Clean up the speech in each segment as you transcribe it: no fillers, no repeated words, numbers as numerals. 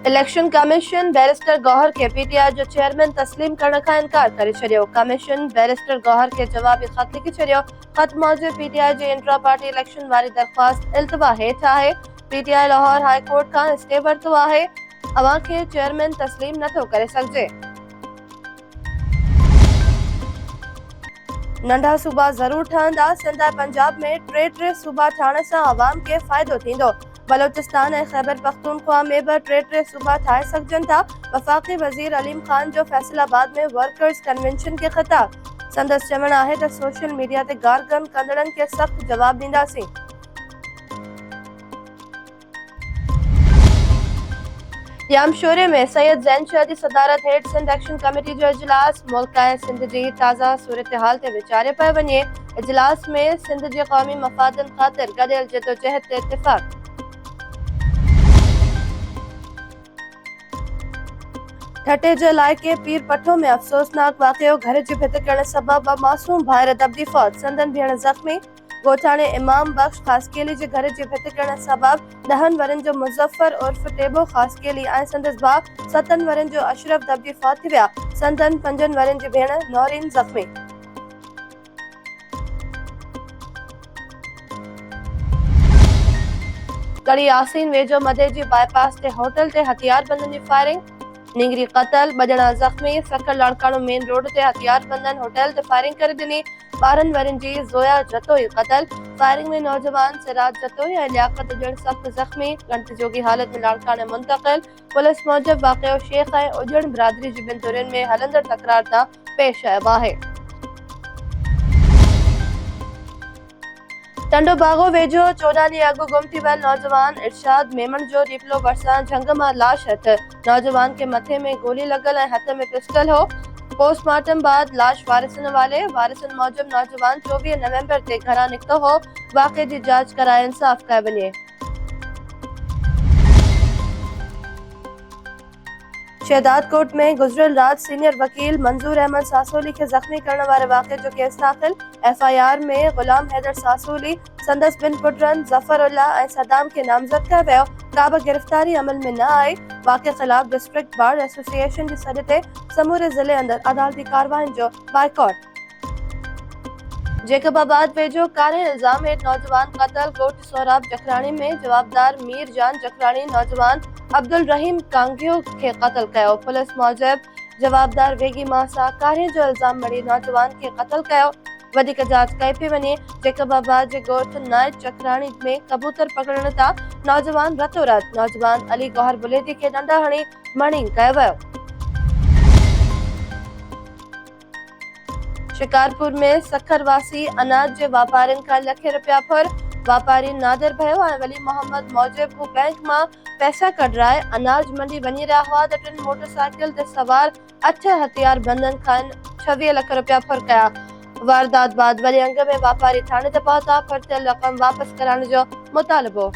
Election commission barrister Gauhar के PTI जो chairman तस्लीम करण का इनकार करे छॾियो। कमीशन बैरिस्टर गौहर के जवाबी खत लिखी छॾियो। खत मौजूद पीटीआई जे इंट्रा पार्टी इलेक्शन वारी दरख्वास्त इल्तवा हेठि आहे। पीटीआई लाहौर हाई कोर्ट का स्टे वरितो आहे। अवां खे चेयरमैन तस्लीम नथो करे सघिजे। नंढा सूबा ज़रूर ठहंदा। सिंध ऐं पंजाब में टे सूबा ठहण सां अवाम के फ़ाइदो थींदो। बलोचिस्तान ऐं खैबर पख्तूनख्वा में बि टे सूबा ठाहे सघजनि था। वफ़ाक़ी वज़ीर अलीम ख़ान जो फैसलाबाद में वर्कर्स कन्वेंशन के ख़िताब। संदसि चवणु आहे त सोशल मीडिया ते गारगन कंदड़नि के सख़्त जवाब ॾींदासीं। यामशोरे में सैयद ज़ैन शाह जी सदारत हेठि सिंध एक्शन कमेटी जो इजलास। मुल्क ऐं सिंध जी ताज़ा सूरतहाल ते वीचारियो पियो वञे। इजलास में सिंध जे क़ौमी मफ़ादनि ख़ातिर गॾियल जदोजहद ते इत्तिफ़ाक़। ठटे जे इलाइक़े पीर पठो में अफ़सोसनाक वाक़ियो। घर जी भिति किरण सबबि मासूम भाइर दबदी फौत। संदन भेण ज़ख़्मी। ॻोठाणे इमाम बख्श ख़ासकेली जे घर जी भिति किरण सबबि 10 वरनि जो मुज़फ़र उर्फ़ टेबो ख़ासकेली ऐं संदसि भाउ 7 वरनि जो अशरफ दबदी फौत थी विया। संदन 5 वरनि जी भेण नौरीन ज़ख़्मी। कड़ी यासीन वेझो मदे जी बाईपास ते होटल ते हथियारबंदनि जी फायरिंग। निंगरी क़तल, 2 ॼणा ज़ख़्मी। सखर लाड़काणो मेन रोड ते हथियारबंदनि होटल ते फायरिंग करे ॾिनी। 12 वरनि जी ज़ोया जतोई क़तल। फायरिंग में नौजवान सिराज जतोई ऐं लियाकत ॼण सख़्त ज़ख़्मी। गंट जोगी हालत में लाड़काणे मुंतक़िल। पुलिस मूजिबि वाक़ियो शेख ऐं उजड़ बिरादरी जी ॿिनि धुरियुनि में हलंदड़ तकरार तां पेश आयो आहे। टंडो बागो वेझो 14 ॾींहं अॻु गुम थी वियल नौजवान इरशाद मेमन जो ॾीपलो भरिसां झंग मां लाश हथ। नौजवान के मथे में गोली लॻल ऐं हथ में पिस्टल हो। पोस्टमार्टम बाद लाश वारिसनि वाले। वारिसनि मूजिबि नौजवान 24 नवंबर ते घरां निकितो हो। वाक़े जी जांच कराए इंसाफ़ कयो वञे। शहदादकोट में गुज़रियल राति सीनियर वकील मंजूर अहमद सासोली के ज़ख़्मी करण वारे वाक़े जो केस दाख़िल। FIR में गुलाम हैदर सासोली, संदसि 2 पुटनि ज़फ़रुल्ला ऐं सदाम के नामज़द कयो वियो। का बि गिरफ़्तारी अमल में न आई। वाक़े ख़िलाफ़ डिस्ट्रिक्ट बार एसोसिएशन जी सॾ ते समूरे ज़िले अंदरि अदालती कार्रवाइयुनि जो बाइकॉट। जेकबाबाद वेझो कारे इल्ज़ाम हेठि नौजवान क़तल। ॻोठ सोहराब जखराणी में जवाबदार मीर जान जखराणी नौजवान अब्दुल रहीम कांगियो के क़तल कयो। पुलिस मूजिबि जवाबदार वेगी मां सां कारे जो इल्ज़ाम मड़ी नौजवान के क़तल कयो। वधीक जांच कई पई वञे। जेकबाबाद जे ॻोठ नायत जखराणी में कबूतर पकड़ण तां नौजवान रतो रात नौजवान अली गौहर बुलेदी के डंडा हणी मणिंग कयो वियो। शिकारपुर में सखरवासी अनाज जे वापारियुनि खां लखे रुपया फुर। वापारी नादिर भयो ऐं वली मोहम्मद मूजिबि हू बैंक मां पैसा कढराए अनाज मंडी वञी रहिया हुआ त 3 मोटरसाइकिल ते सवार 8 हथियारबंदनि खां 26 लख रुपया फुर कया। वारदात बाद वरी अंग में वापारी थाणे ते पहुता। फुरथियल रक़म वापस कराइण जो मुतालिबो।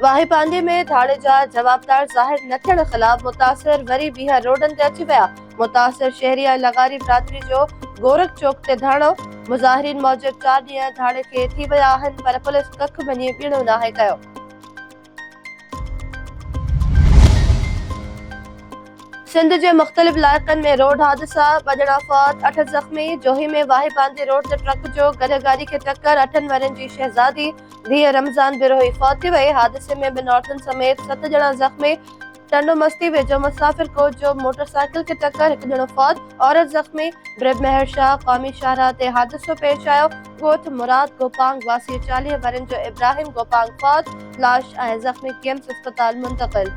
वाहिपांडी में धाड़े जा जवाबदार ज़ाहिर न थियण ख़िलाफ़ मुतासिर वरी ॿीहर रोडनि ते अची विया। मुतासिर शहरी ऐं लगारी बिरादरी जो गोरख चौक ते धरणो। मुज़ाहिरीन मूजिबि 4 ॾींहं धाड़े खे थी विया आहिनि पर पुलिस कख मञी ॿीणो नाहे कयो। सिंध जे मुख़्तलिफ़ इलाइक़नि में रोड हादिसा। 2 ॼणा फौत, 8 ज़ख़्मी। जोही में वाहिपांडी रोड ते ट्रक जो गॾगाड़ी खे टक्कर। 8 वरनि जी शहज़ादी धीअ रमज़ान बिरोही फौत थी वई। हादिसे में 2 औरतुनि समेत 7 ॼणा ज़ख़्मी। टंडो मस्ती वेझो मुसाफ़िर कोच जो मोटरसाइकिल के टक्कर, 1 ॼणो फौत, औरत ज़ख़्मी। ब्रिब मेहर शाह क़ौमी शाहराह ते हादिसो पेश आयो। ॻोठ मुराद गोपांग वासी 40 वरनि जो इब्राहिम गोपांग फौत। लाश ऐं ज़ख़्मी KIMS अस्पताल मुंतक़िल।